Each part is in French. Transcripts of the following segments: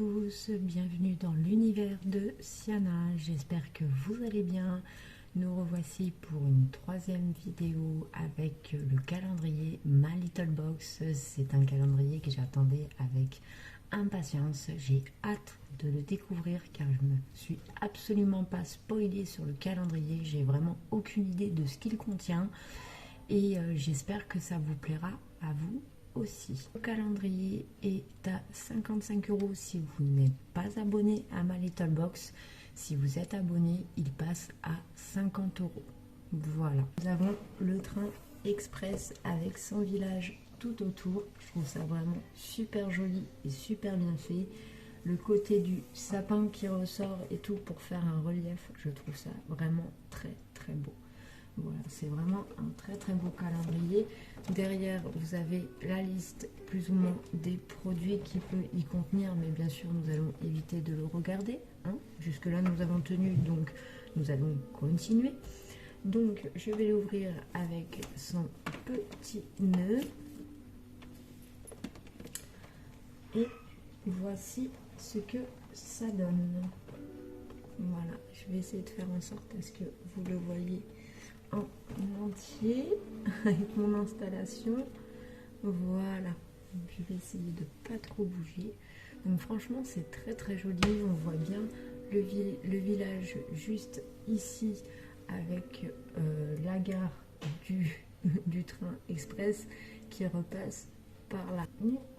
tous, bienvenue dans l'univers de Siana, j'espère que vous allez bien. Nous revoici pour une troisième vidéo avec le calendrier My Little Box. C'est un calendrier que j'attendais avec impatience, j'ai hâte de le découvrir car je me suis absolument pas spoilée sur le calendrier, j'ai vraiment aucune idée de ce qu'il contient et j'espère que ça vous plaira à vous aussi. Le calendrier est à 55 € si vous n'êtes pas abonné à My Little Box. Si vous êtes abonné, il passe à 50 €. Voilà. Nous avons le train express avec son village tout autour. Je trouve ça vraiment super joli et super bien fait. Le côté du sapin qui ressort et tout pour faire un relief, je trouve ça vraiment très très beau. Voilà, c'est vraiment un très très beau calendrier. Derrière, vous avez la liste plus ou moins des produits qui peut y contenir, mais bien sûr, nous allons éviter de le regarder. Hein. Jusque là, nous avons tenu, donc nous allons continuer. Donc, je vais l'ouvrir avec son petit nœud. Et voici ce que ça donne. Voilà, je vais essayer de faire en sorte à ce que vous le voyez en entier avec mon installation. Voilà, je vais essayer de pas trop bouger. Donc franchement c'est très très joli, on voit bien le village juste ici avec la gare du train express qui repasse par là.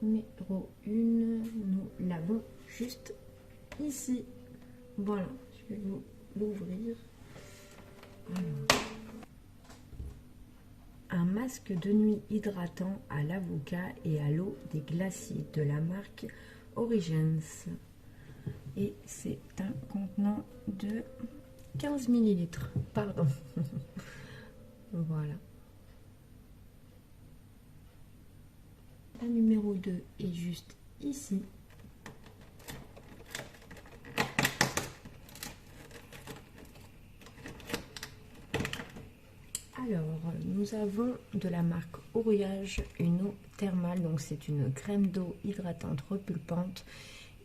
Numéro 1, nous l'avons juste ici. Voilà, je vais vous l'ouvrir. Alors, un masque de nuit hydratant à l'avocat et à l'eau des glaciers de la marque Origins. Et c'est un contenant de 15 ml. Pardon. Voilà. La numéro 2 est juste ici. Alors, nous avons de la marque Oriage une eau thermale, donc c'est une crème d'eau hydratante repulpante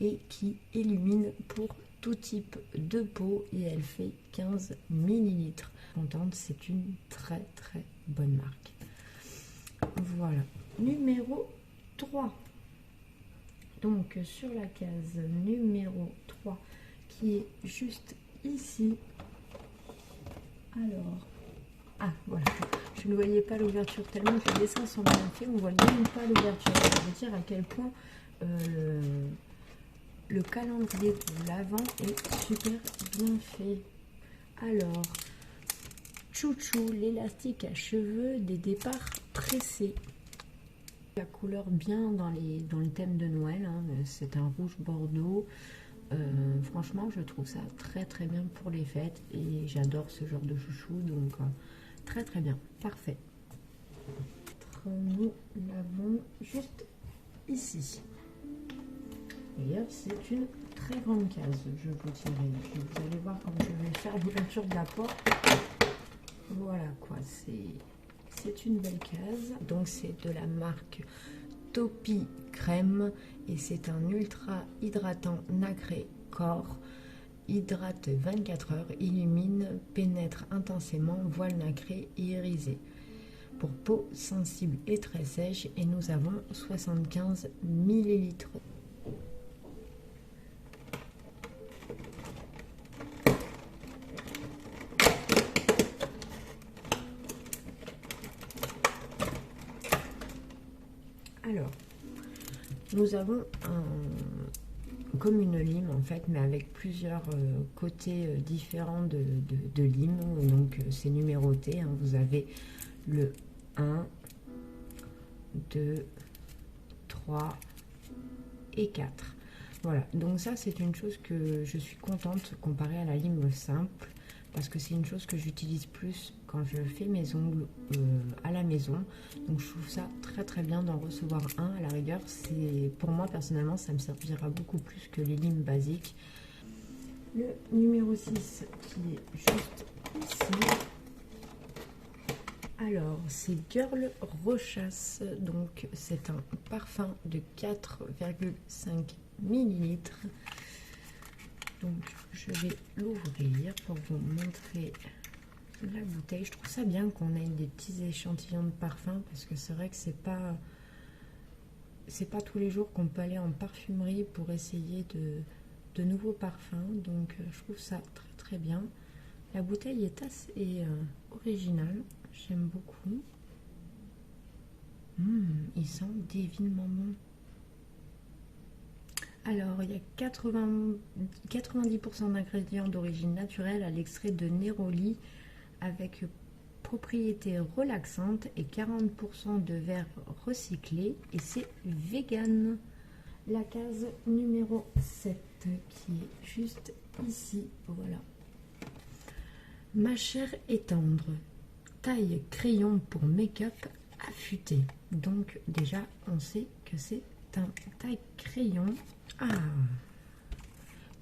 et qui illumine pour tout type de peau et elle fait 15 ml. Contente, c'est une très très bonne marque. Voilà, numéro 3. Donc sur la case numéro 3 qui est juste ici. Alors, ah voilà, je ne voyais pas l'ouverture tellement que les dessins sont bien faits, on voit même pas l'ouverture. Ça veut dire à quel point le calendrier de l'Avent est super bien fait. Alors, chouchou, l'élastique à cheveux des départs pressés. La couleur bien dans le thème de Noël, hein, c'est un rouge bordeaux. Franchement, je trouve ça très très bien pour les fêtes et j'adore ce genre de chouchou, donc très très bien, parfait. Nous l'avons juste ici. D'ailleurs, c'est une très grande case, je vous dirais. Vous allez voir comment je vais faire l'ouverture de la porte. Voilà quoi, c'est une belle case. Donc c'est de la marque Topi Crème et c'est un ultra hydratant nacré corps. Hydrate 24 heures, illumine, pénètre intensément, voile nacré et irisé. Pour peau sensible et très sèche, et nous avons 75 ml. Alors, nous avons comme une lime en fait, mais avec plusieurs côtés différents de lime. Donc c'est numéroté, hein. Vous avez le 1, 2, 3 et 4. Voilà, donc ça c'est une chose que je suis contente comparée à la lime simple, parce que c'est une chose que j'utilise plus quand je fais mes ongles à la maison. Donc je trouve ça très très bien d'en recevoir un. À la rigueur, c'est pour moi personnellement, ça me servira beaucoup plus que les limes basiques. Le numéro 6 qui est juste ici. Alors, c'est Girl Rechasse, donc c'est un parfum de 4,5 millilitres. Donc je vais l'ouvrir pour vous montrer la bouteille. Je trouve ça bien qu'on ait des petits échantillons de parfum parce que c'est vrai que c'est pas tous les jours qu'on peut aller en parfumerie pour essayer de nouveaux parfums. Donc je trouve ça très très bien. La bouteille est assez originale, j'aime beaucoup. Il sent divinement bon. Alors, il y a 90% d'ingrédients d'origine naturelle à l'extrait de Néroli avec propriétés relaxantes et 40% de verre recyclé et c'est vegan. La case numéro 7 qui est juste ici, voilà. Ma chair est tendre, taille crayon pour make-up affûté. Donc déjà, on sait que c'est un taille crayon. Ah,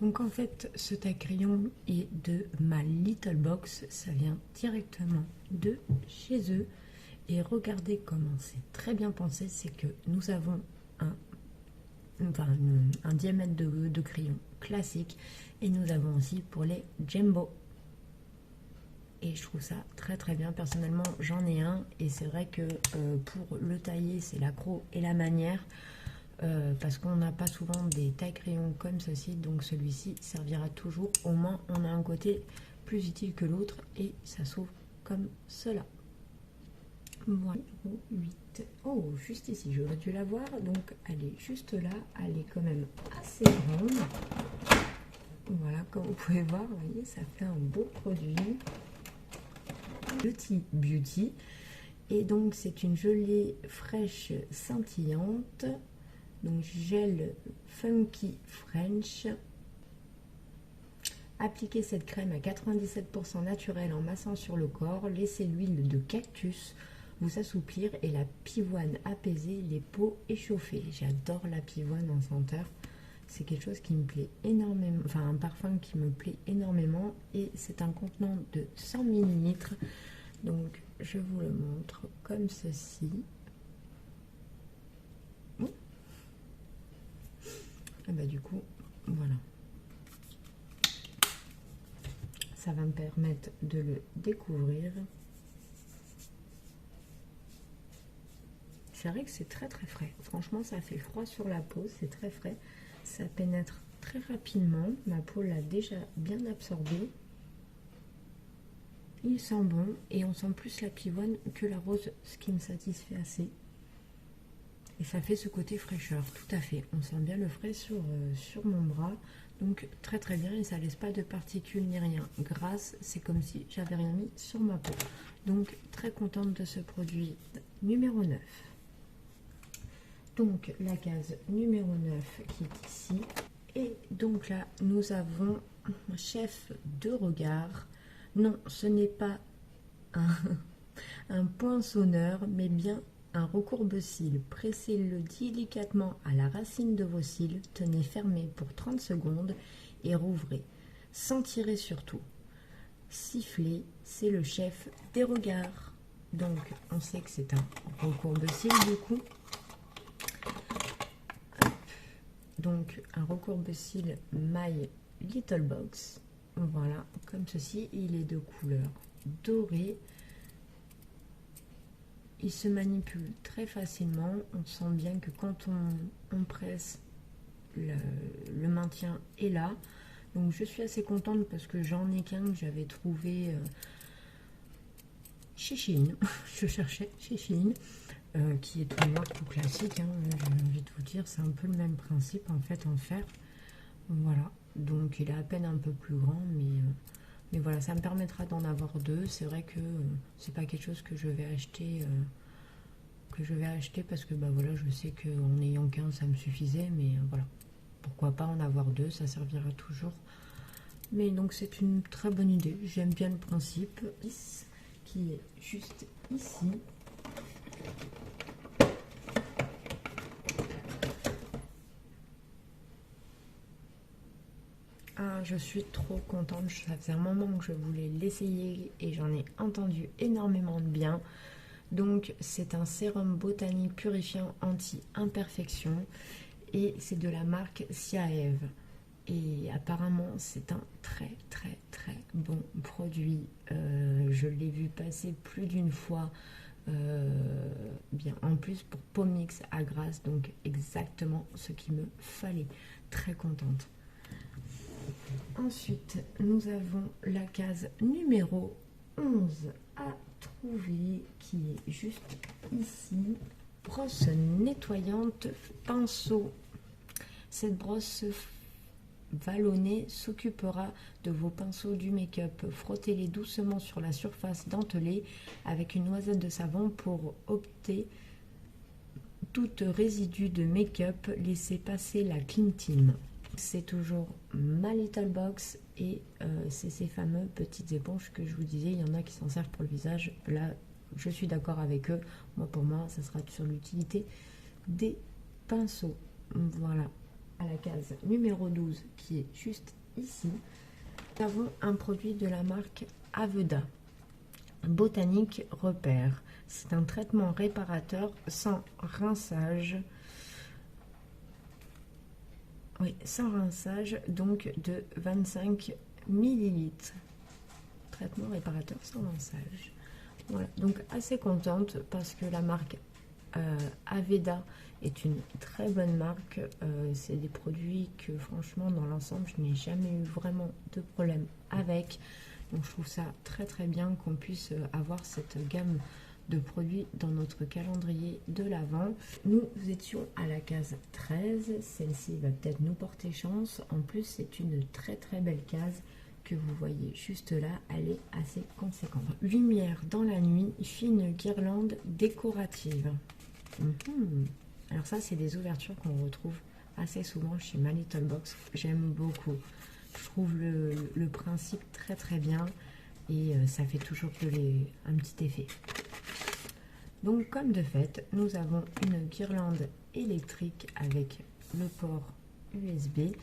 donc en fait, ce taille crayon est de ma Little Box. Ça vient directement de chez eux. Et regardez comment c'est très bien pensé. C'est que nous avons un diamètre de crayon classique. Et nous avons aussi pour les Jumbo. Et je trouve ça très très bien. Personnellement, j'en ai un. Et c'est vrai que pour le tailler, c'est l'accro et la manière. Parce qu'on n'a pas souvent des tailles crayons comme ceci, donc celui-ci servira toujours. Au moins on a un côté plus utile que l'autre et ça s'ouvre comme cela. Voilà, 8. Oh, juste ici, j'aurais dû la voir, donc elle est juste là, elle est quand même assez grande. Voilà, comme vous pouvez voir, vous voyez, ça fait un beau produit. Beauty Beauty. Et donc c'est une gelée fraîche scintillante. Donc gel Funky French. Appliquez cette crème à 97% naturelle en massant sur le corps. Laissez l'huile de cactus vous assouplir et la pivoine apaiser les peaux échauffées. J'adore la pivoine en senteur. C'est quelque chose qui me plaît énormément. Enfin, un parfum qui me plaît énormément. Et c'est un contenant de 100 ml. Donc je vous le montre comme ceci. Et bah du coup, voilà. Ça va me permettre de le découvrir. C'est vrai que c'est très très frais. Franchement, ça fait froid sur la peau, c'est très frais. Ça pénètre très rapidement. Ma peau l'a déjà bien absorbé. Il sent bon et on sent plus la pivoine que la rose, ce qui me satisfait assez. Et ça fait ce côté fraîcheur, tout à fait. On sent bien le frais sur mon bras. Donc très très bien et ça laisse pas de particules ni rien. Grasse, c'est comme si j'avais rien mis sur ma peau. Donc très contente de ce produit numéro 9. Donc la case numéro 9 qui est ici. Et donc là, nous avons un chef de regard. Non, ce n'est pas un poinçonneur, mais bien un recourbe-cils. Pressez-le délicatement à la racine de vos cils, tenez fermé pour 30 secondes et rouvrez. Sans tirer surtout. Siffler, c'est le chef des regards. Donc, on sait que c'est un recourbe-cils du coup. Donc, un recourbe-cils My Little Box. Voilà, comme ceci. Il est de couleur dorée. Il se manipule très facilement. On sent bien que quand on presse, le maintien est là. Donc je suis assez contente parce que j'en ai qu'un que j'avais trouvé chez Shein. Je cherchais chez Shein, qui est tout noir, tout classique. Hein, j'ai envie de vous dire, c'est un peu le même principe en fait en fer. Voilà. Donc il est à peine un peu plus grand, mais voilà, ça me permettra d'en avoir deux. C'est vrai que c'est pas quelque chose que je vais acheter parce que bah voilà, je sais qu'en n'ayant qu'un ça me suffisait, mais voilà, pourquoi pas en avoir deux, ça servira toujours. Mais donc c'est une très bonne idée, j'aime bien le principe. Qui est juste ici. Ah, je suis trop contente, ça faisait un moment que je voulais l'essayer et j'en ai entendu énormément de bien. Donc c'est un sérum botanique purifiant anti-imperfection et c'est de la marque Siaev. Et apparemment c'est un très bon produit. Je l'ai vu passer plus d'une fois. Bien en plus pour Pomix à Grasse, donc exactement ce qu'il me fallait. Très contente. Ensuite nous avons la case numéro 11 à trouver, qui est juste ici. Brosse nettoyante pinceau. Cette brosse vallonnée s'occupera de vos pinceaux du make-up. Frottez-les doucement sur la surface dentelée avec une noisette de savon pour opter tout résidu de make-up. Laissez passer la Clean Team. C'est toujours ma Little Box et c'est ces fameux petites éponges que je vous disais. Il y en a qui s'en servent pour le visage. Là, je suis d'accord avec eux. Moi, pour moi, ça sera sur l'utilité des pinceaux. Voilà. À la case numéro 12 qui est juste ici, nous avons un produit de la marque Aveda, Botanique Repère. C'est un traitement réparateur sans rinçage. Oui, sans rinçage, donc de 25 ml. Traitement réparateur sans rinçage. Voilà, donc assez contente parce que la marque Aveda est une très bonne marque. C'est des produits que franchement dans l'ensemble je n'ai jamais eu vraiment de problème avec. Donc je trouve ça très bien qu'on puisse avoir cette gamme de produits dans notre calendrier de l'Avent. Nous étions à la case 13. Celle-ci va peut-être nous porter chance. En plus c'est une très belle case que vous voyez juste là, elle est assez conséquente. Lumière dans la nuit, fine guirlande décorative. Alors ça c'est des ouvertures qu'on retrouve assez souvent chez ma Little Box. J'aime beaucoup. Je trouve le principe très bien et ça fait toujours un petit effet. Donc comme de fait, nous avons une guirlande électrique avec le port USB.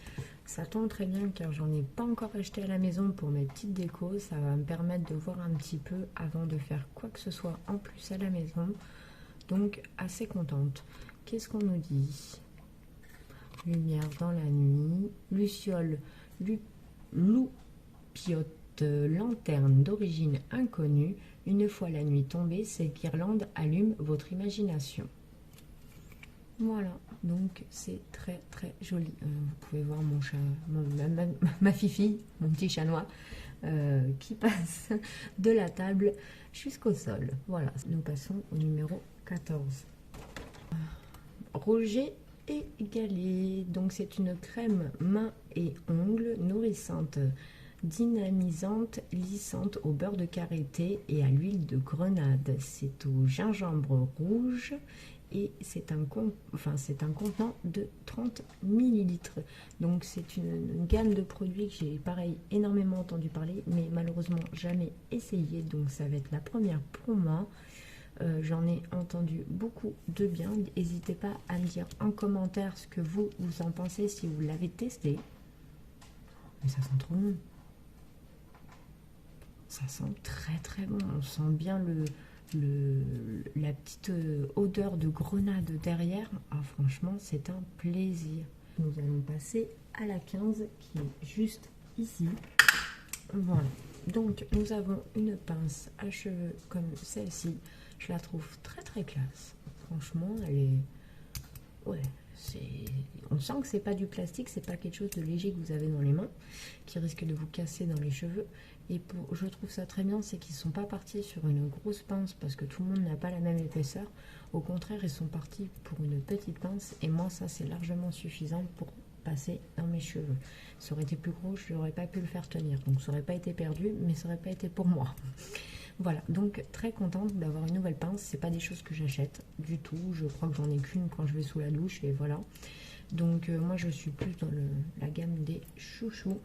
Ça tombe très bien car j'en ai pas encore acheté à la maison pour mes petites décos. Ça va me permettre de voir un petit peu avant de faire quoi que ce soit en plus à la maison. Donc assez contente. Qu'est-ce qu'on nous dit? Lumière dans la nuit, luciole, loupiote, lanterne d'origine inconnue. Une fois la nuit tombée, cette guirlande allume votre imagination. Voilà, donc c'est très joli. Vous pouvez voir mon chat, ma fifi, mon petit chat noir, qui passe de la table jusqu'au sol. Voilà, nous passons au numéro 14. Roger et Gallet. Donc c'est une crème mains et ongles nourrissante, dynamisante, lissante au beurre de karité et à l'huile de grenade. C'est au gingembre rouge et c'est un contenant de 30 ml. Donc c'est une gamme de produits que j'ai pareil énormément entendu parler mais malheureusement jamais essayé, donc ça va être la première pour moi. J'en ai entendu beaucoup de bien. N'hésitez pas à me dire en commentaire ce que vous en pensez si vous l'avez testé. Mais ça sent trop bon. Ça sent très bon. On sent bien la petite odeur de grenade derrière. Ah, franchement, c'est un plaisir. Nous allons passer à la 15 qui est juste ici. Voilà. Donc, nous avons une pince à cheveux comme celle-ci. Je la trouve très classe. Franchement, elle est... Ouais, on sent que c'est pas du plastique, c'est pas quelque chose de léger que vous avez dans les mains, qui risque de vous casser dans les cheveux. Et je trouve ça très bien, c'est qu'ils sont pas partis sur une grosse pince parce que tout le monde n'a pas la même épaisseur. Au contraire, ils sont partis pour une petite pince. Et moi, ça, c'est largement suffisant pour passer dans mes cheveux. Ça aurait été plus gros, je n'aurais pas pu le faire tenir. Donc, ça n'aurait pas été perdu, mais ça n'aurait pas été pour moi. Voilà, donc très contente d'avoir une nouvelle pince. C'est pas des choses que j'achète du tout. Je crois que j'en ai qu'une quand je vais sous la douche et voilà. Donc moi je suis plus dans la gamme des chouchous.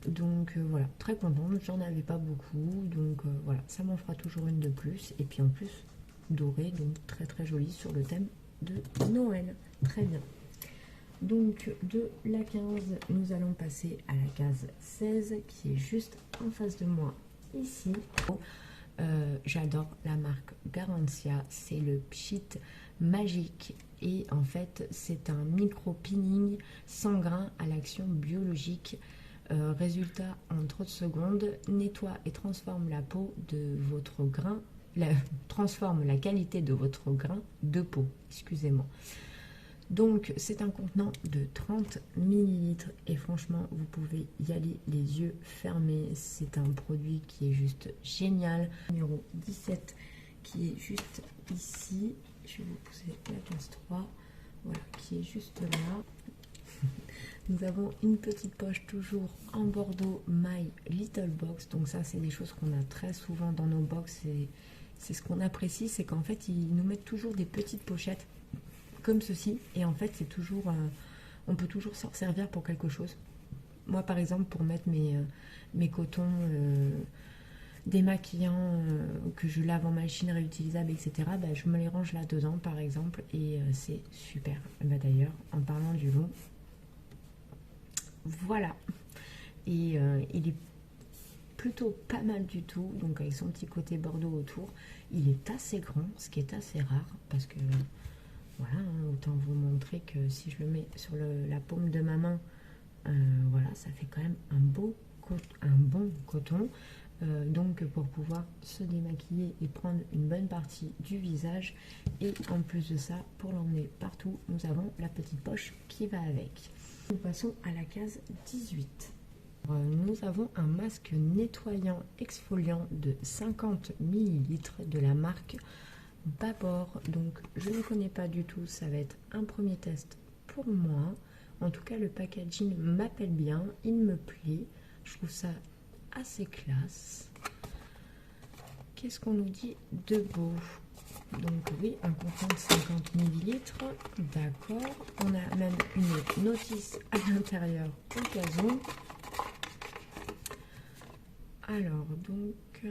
Donc voilà, très contente. J'en avais pas beaucoup. Donc voilà, ça m'en fera toujours une de plus. Et puis en plus dorée, donc très jolie sur le thème de Noël. Très bien. Donc de la 15, nous allons passer à la case 16 qui est juste en face de moi ici. J'adore la marque Garancia, c'est le pchit magique et en fait c'est un micro peeling sans grain à l'action biologique. Résultat en 30 secondes, nettoie et transforme la peau de votre grain, transforme la qualité de votre grain de peau, excusez-moi. Donc c'est un contenant de 30 ml et franchement vous pouvez y aller les yeux fermés. C'est un produit qui est juste génial. Numéro 17 qui est juste ici. Je vais vous pousser la case 3. Voilà, qui est juste là. Nous avons une petite poche toujours en bordeaux My Little Box. Donc ça c'est des choses qu'on a très souvent dans nos box et c'est ce qu'on apprécie, c'est qu'en fait ils nous mettent toujours des petites pochettes comme ceci et en fait c'est toujours on peut toujours s'en servir pour quelque chose. Moi par exemple pour mettre mes cotons démaquillants que je lave en machine réutilisable etc, bah, je me les range là dedans par exemple et c'est super. Bah, d'ailleurs en parlant du long, voilà, et il est plutôt pas mal du tout, donc avec son petit côté bordeaux autour. Il est assez grand, ce qui est assez rare parce que voilà, hein, autant vous montrer que si je le mets sur la paume de ma main, voilà, ça fait quand même un bon coton. Donc pour pouvoir se démaquiller et prendre une bonne partie du visage, et en plus de ça, pour l'emmener partout, nous avons la petite poche qui va avec. Nous passons à la case 18. Nous avons un masque nettoyant exfoliant de 50 ml de la marque Babor. Donc je ne connais pas du tout, ça va être un premier test pour moi. En tout cas le packaging m'appelle bien, il me plaît, je trouve ça assez classe. Qu'est-ce qu'on nous dit de beau? Donc oui, un contenant de 50 ml, d'accord. On a même une notice à l'intérieur au cas où. Alors donc,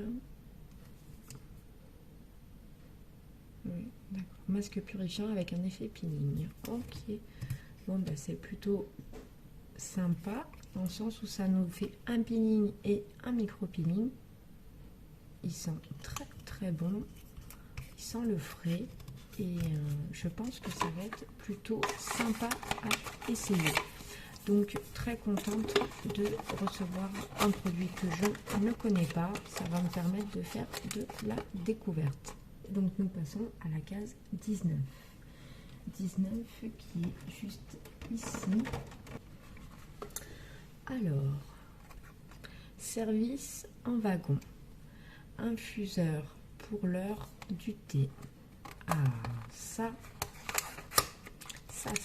oui, d'accord. Masque purifiant avec un effet peeling. Ok. Bon bah c'est plutôt sympa dans le sens où ça nous fait un peeling et un micro peeling. Ils sont très très bons. Ils sentent le frais et je pense que ça va être plutôt sympa à essayer. Donc très contente de recevoir un produit que je ne connais pas. Ça va me permettre de faire de la découverte. Donc nous passons à la case 19. 19 qui est juste ici. Alors, service en wagon. Infuseur pour l'heure du thé. Ah, ça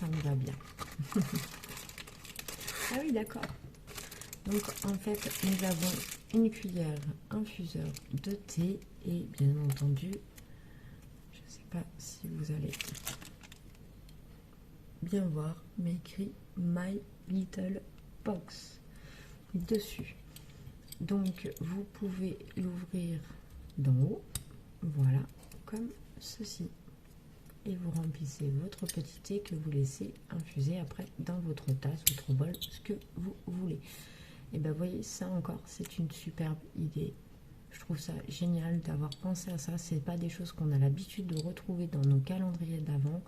me va bien. Ah oui, d'accord. Donc, en fait, nous avons une cuillère infuseur de thé et bien entendu, je ne sais pas si vous allez bien voir, mais écrit My Little Box dessus. Donc, vous pouvez l'ouvrir d'en haut, voilà, comme ceci. Et vous remplissez votre petit thé que vous laissez infuser après dans votre tasse, votre bol, ce que vous voulez. Et ben, vous voyez, ça encore, c'est une superbe idée. Je trouve ça génial d'avoir pensé à ça. C'est pas des choses qu'on a l'habitude de retrouver dans nos calendriers d'avant.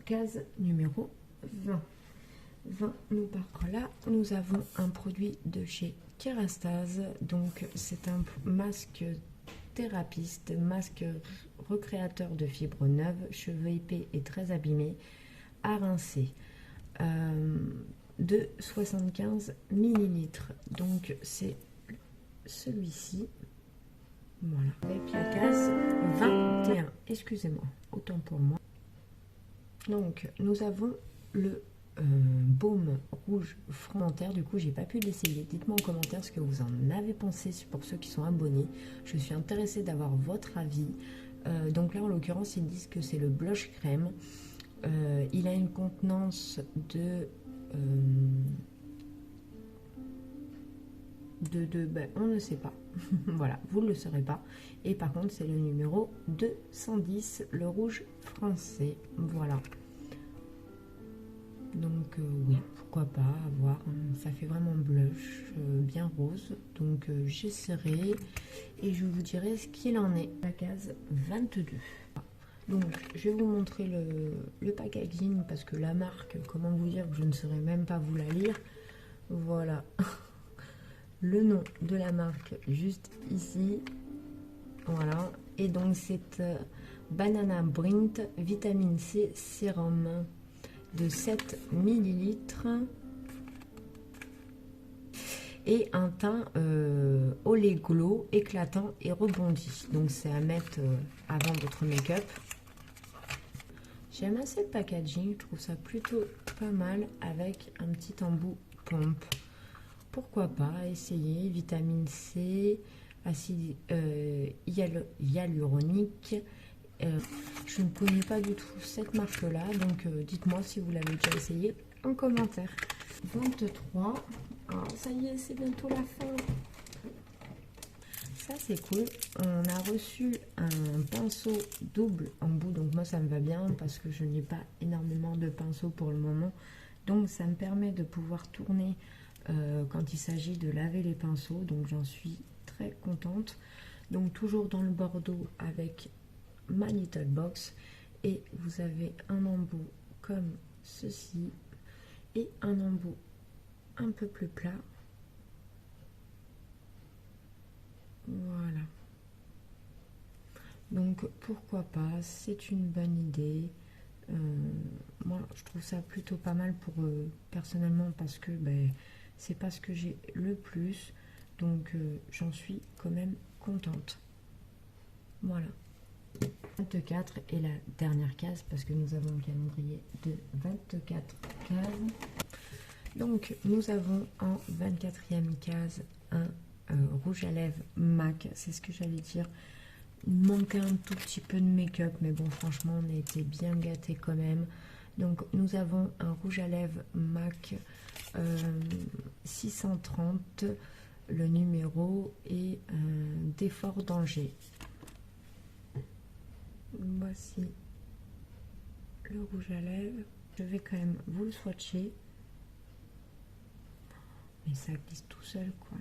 Case numéro 20. 20, nous partons là. Nous avons un produit de chez Kerastase. Donc, c'est un masque thérapiste, masque recréateur de fibres neuves, cheveux épais et très abîmés, à rincer. De 75 ml. Donc, c'est celui-ci. Voilà. Avec la case 21. Excusez-moi, autant pour moi. Donc, nous avons le baume rouge frontaire. Du coup, j'ai pas pu l'essayer. Dites-moi en commentaire ce que vous en avez pensé pour ceux qui sont abonnés. Je suis intéressée d'avoir votre avis. Donc là, en l'occurrence, ils disent que c'est le blush crème. Il a une contenance de ben, on ne sait pas. Voilà, vous ne le saurez pas. Et par contre, c'est le numéro 210, le rouge français. Voilà. Donc oui, pourquoi pas avoir, ça fait vraiment blush, bien rose. Donc j'essaierai et je vous dirai ce qu'il en est. La case 22. Donc je vais vous montrer le packaging parce que la marque, comment vous dire que je ne saurais même pas vous la lire. Voilà. Le nom de la marque juste ici. Voilà. Et donc c'est Banana Brint Vitamine C Sérum de 7 ml et un teint au lait glow éclatant et rebondi. Donc c'est à mettre avant votre make-up. J'aime assez le packaging, je trouve ça plutôt pas mal avec un petit embout pompe. Pourquoi pas essayer. Vitamine C, acide hyaluronique. Je ne connais pas du tout cette marque là, donc dites-moi si vous l'avez déjà essayé en commentaire. 23. Alors, ça y est, c'est bientôt la fin. Ça c'est cool. On a reçu un pinceau double embout, donc moi ça me va bien parce que je n'ai pas énormément de pinceaux pour le moment. Donc ça me permet de pouvoir tourner quand il s'agit de laver les pinceaux, donc j'en suis très contente. Donc toujours dans le bordeaux avec My Little Box, et vous avez un embout comme ceci et un embout un peu plus plat. Voilà. Donc pourquoi pas, c'est une bonne idée. Moi je trouve ça plutôt pas mal pour personnellement parce que c'est pas ce que j'ai le plus, donc j'en suis quand même contente. Voilà. 24 est la dernière case parce que nous avons un calendrier de 24 cases. Donc nous avons en 24e case un rouge à lèvres MAC, c'est ce que j'allais dire. Il manquait un tout petit peu de make-up, mais bon franchement on a été bien gâtés quand même. Donc nous avons un rouge à lèvres MAC 630, le numéro est d'effort danger. Voici le rouge à lèvres. Je vais quand même vous le swatcher. Mais ça glisse tout seul, quoi.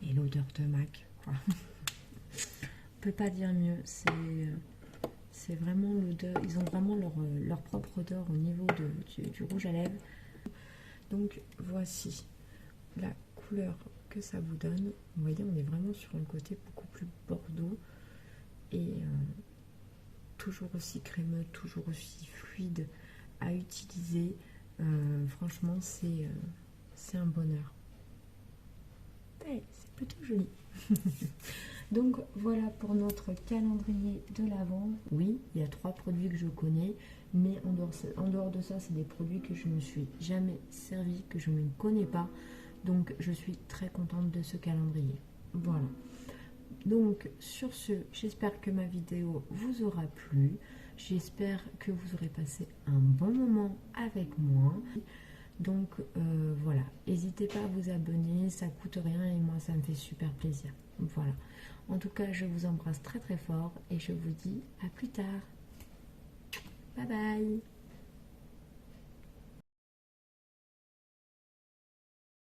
Et l'odeur de MAC, quoi. On peut pas dire mieux. C'est vraiment l'odeur. Ils ont vraiment leur propre odeur au niveau du rouge à lèvres. Donc voici la couleur que ça vous donne. Vous voyez, on est vraiment sur un côté beaucoup plus bordeaux. Et toujours aussi crémeux, toujours aussi fluide à utiliser. Franchement, c'est un bonheur. Ouais, c'est plutôt joli. Donc voilà pour notre calendrier de l'Avent. Oui, il y a 3 produits que je connais, mais en dehors de ça, c'est des produits que je ne me suis jamais servi, que je ne connais pas. Donc je suis très contente de ce calendrier. Voilà. Donc sur ce, j'espère que ma vidéo vous aura plu. J'espère que vous aurez passé un bon moment avec moi. Donc voilà, n'hésitez pas à vous abonner, ça coûte rien et moi ça me fait super plaisir. Voilà. En tout cas, je vous embrasse très très fort et je vous dis à plus tard. Bye bye.